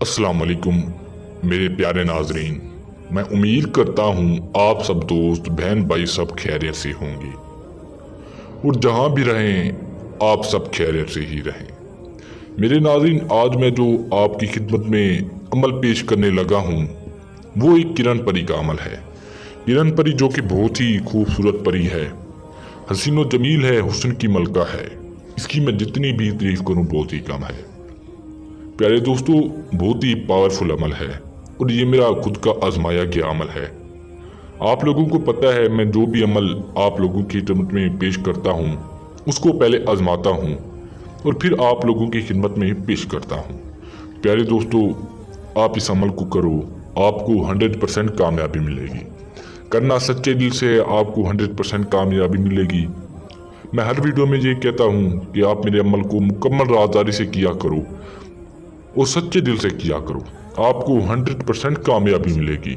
अस्सलाम वालेकुम मेरे प्यारे नाजरीन। मैं उम्मीद करता हूँ आप सब दोस्त बहन भाई सब खैरियत से होंगे और जहाँ भी रहें आप सब खैरियत से ही रहें। मेरे नाजरीन, आज मैं जो आपकी खिदमत में अमल पेश करने लगा हूँ वो एक किरण परी का अमल है। किरण परी जो कि बहुत ही खूबसूरत परी है, हसीन व जमील है, हुस्न की मलका है। इसकी मैं जितनी भी तारीफ करूँ बहुत ही कम है। प्यारे दोस्तों, बहुत ही पावरफुल अमल है और ये मेरा खुद का आजमाया गया अमल है। आप लोगों को पता है, मैं जो भी अमल आप लोगों की खिदमत में पेश करता हूँ उसको पहले आजमाता हूँ और फिर आप लोगों की खिदमत में पेश करता हूँ। प्यारे दोस्तों, आप इस अमल को करो, आपको 100% कामयाबी मिलेगी। करना सच्चे दिल से, आपको 100% कामयाबी मिलेगी। मैं हर वीडियो में ये कहता हूँ कि आप मेरे अमल को मुकम्मल राज़दारी से किया करो और सच्चे दिल से किया करो, आपको 100% कामयाबी मिलेगी।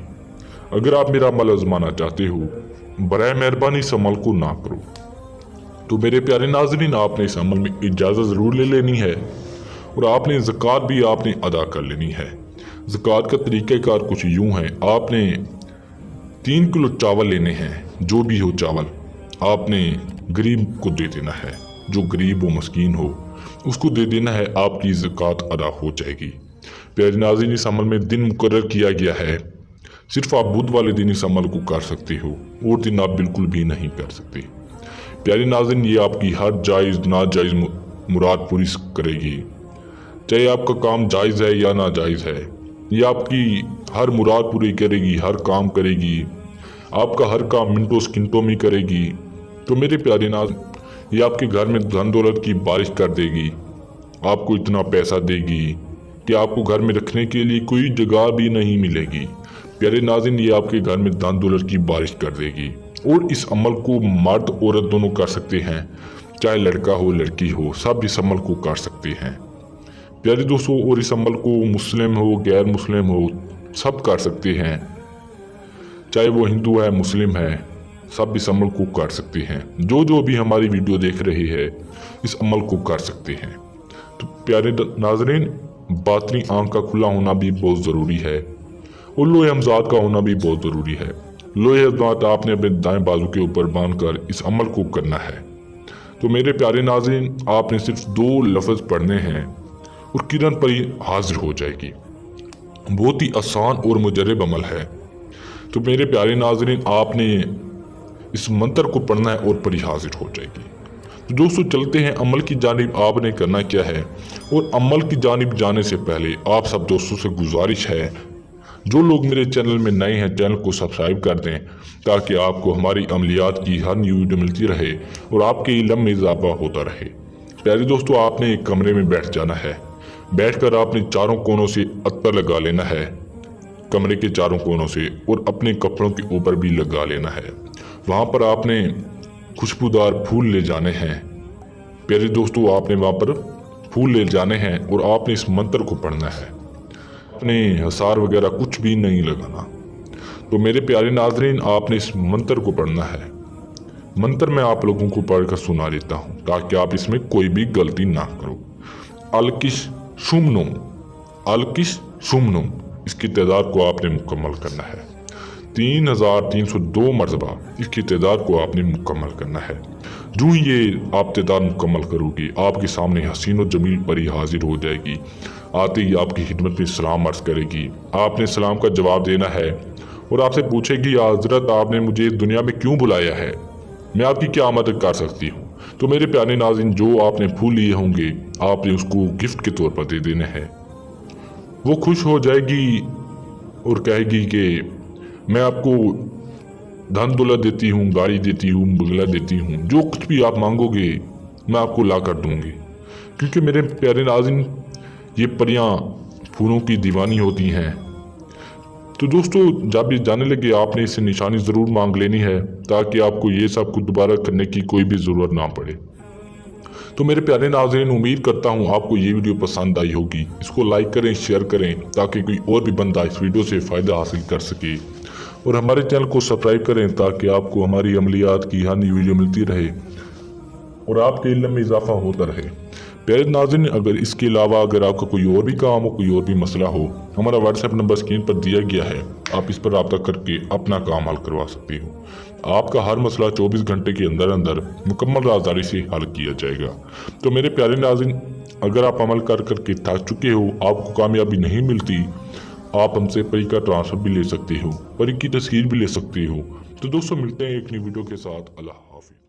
अगर आप मेरा अमल आजमाना चाहते हो, बराए मेहरबानी इस अमल को ना करो। तो मेरे प्यारे नाज़रीन, आपने इस अमल में इजाज़त ज़रूर ले लेनी है और आपने ज़कात भी आपने अदा कर लेनी है। ज़कात का तरीक़ाकार कुछ यूँ है, आपने 3 किलो चावल लेने हैं, जो भी हो चावल आपने गरीब को दे देना है। जो गरीब हो, मस्कीन हो, उसको दे देना है, आपकी ज़कात अदा हो जाएगी। प्यारे नाज़रीन, इस अमल में दिन मुकर्रर किया गया है। सिर्फ आप बुध वाले दिन इस अमल को कर सकते हो और दिन आप बिल्कुल भी नहीं कर सकते। प्यारे नाज़रीन, ये आपकी हर जायज़ नाजायज़ मुराद पूरी करेगी। चाहे आपका काम जायज़ है या नाजायज़ है, ये आपकी हर मुराद पूरी करेगी, हर काम करेगी, आपका हर काम मिनटों सेकंडों में करेगी। तो मेरे प्यारे नाज़रीन, ये आपके घर में धन दौलत की बारिश कर देगी। आपको इतना पैसा देगी कि आपको घर में रखने के लिए कोई जगह भी नहीं मिलेगी। प्यारे नाज़रीन, ये आपके घर में धन दौलत की बारिश कर देगी। और इस अमल को मर्द औरत दोनों कर सकते हैं, चाहे लड़का हो लड़की हो, सब इस अमल को कर सकते हैं। प्यारे दोस्तों, और इस अमल को मुस्लिम हो गैर मुस्लिम हो सब कर सकते हैं, चाहे वो हिंदू है मुस्लिम है, सब इस अमल को कर सकते हैं। जो भी हमारी वीडियो देख रहे हैं इस अमल को कर सकते हैं। तो प्यारे नाज़रीन, बातनी आंख का खुला होना भी बहुत ज़रूरी है और लोहे हमजाद का होना भी बहुत ज़रूरी है। लोहे हमजाद आपने अपने दाएं बाजू के ऊपर बांध कर इस अमल को करना है। तो मेरे प्यारे नाज़रीन, आपने सिर्फ 2 लफ्ज़ पढ़ने हैं और किरण परी हाजिर हो जाएगी। बहुत ही आसान और मुजर्रब अमल है। तो मेरे प्यारे नाज़रीन, आपने इस मंत्र को पढ़ना है और परी हाजिर हो जाएगी। तो दोस्तों, चलते हैं अमल की जानिब। आपने करना क्या है, और अमल की जानिब जाने से पहले आप सब दोस्तों से गुजारिश है, जो लोग मेरे चैनल में नए हैं चैनल को सब्सक्राइब कर दें ताकि आपको हमारी अमलियात की हर न्यू वीडियो मिलती रहे और आपके इल्म में इजाफा होता रहे। प्यारे दोस्तों, आपने एक कमरे में बैठ जाना है। बैठकर आपने चारों कोनों से अत्तर लगा लेना है, कमरे के चारों कोनों से, और अपने कपड़ों के ऊपर भी लगा लेना है। वहाँ पर आपने खुशबूदार फूल ले जाने हैं। प्यारे दोस्तों, आपने वहाँ पर फूल ले जाने हैं और आपने इस मंत्र को पढ़ना है। अपने हसार वगैरह कुछ भी नहीं लगाना। तो मेरे प्यारे नाज़रीन, आपने इस मंत्र को पढ़ना है। मंत्र मैं आप लोगों को पढ़कर सुना देता हूँ ताकि आप इसमें कोई भी गलती ना करो। अलकिश शुमनुम, अलकिश शुमनुम, इसकी तादाद को आपने मुकम्मल करना है। 3302 मरतबा इसकी तादाद को आपने मुकम्मल करना है। जो ये आप तादाद मुकम्मल करोगे, आपके सामने हसीन और जमील परी हाजिर हो जाएगी। आते ही आपकी खिदमत में सलाम अर्ज़ करेगी। आपने सलाम का जवाब देना है और आपसे पूछेगी, हज़रत आपने मुझे इस दुनिया में क्यों बुलाया है, मैं आपकी क्या मदद कर सकती हूँ। तो मेरे प्यारे नाज़रीन, जो आपने फूल लिए होंगे आपने उसको गिफ्ट के तौर पर दे देने हैं। वो खुश हो जाएगी और कहेगी कि मैं आपको धन दौलत देती हूँ, गाड़ी देती हूँ, बंगला देती हूँ, जो कुछ भी आप मांगोगे मैं आपको ला कर दूँगी। क्योंकि मेरे प्यारे नाज़रीन, ये परियां फूलों की दीवानी होती हैं। तो दोस्तों, जब ये जाने लगे आपने इससे निशानी ज़रूर मांग लेनी है ताकि आपको ये सब कुछ दोबारा करने की कोई भी ज़रूरत ना पड़े। तो मेरे प्यारे नाज़रीन, उम्मीद करता हूँ आपको ये वीडियो पसंद आई होगी। इसको लाइक करें, शेयर करें ताकि कोई और भी बंदा इस वीडियो से फ़ायदा हासिल कर सके, और हमारे चैनल को सब्सक्राइब करें ताकि आपको हमारी अमलियात की हर नई वीडियो मिलती रहे और आपके इल्म में इजाफा होता रहे। پیارے ناظرین، اگر اس کے علاوہ اگر آپ کا کوئی اور بھی کام ہو، کوئی اور بھی مسئلہ ہو، ہمارا واٹس ایپ نمبر اسکرین پر دیا گیا ہے، آپ اس پر رابطہ کر کے اپنا کام حل کروا سکتے ہو۔ آپ کا ہر مسئلہ 24 گھنٹے کے اندر اندر مکمل رازداری سے حل کیا جائے گا۔ تو میرے پیارے ناظرین، اگر آپ عمل کر کے تھک چکے ہو، آپ کو کامیابی نہیں ملتی، آپ ہم سے پری کا ٹرانسفر بھی لے سکتے ہو، پری کی تصویر بھی لے سکتے ہو۔ تو دوستو، ملتے ہیں ایک نئی ویڈیو کے ساتھ۔ اللہ حافظ۔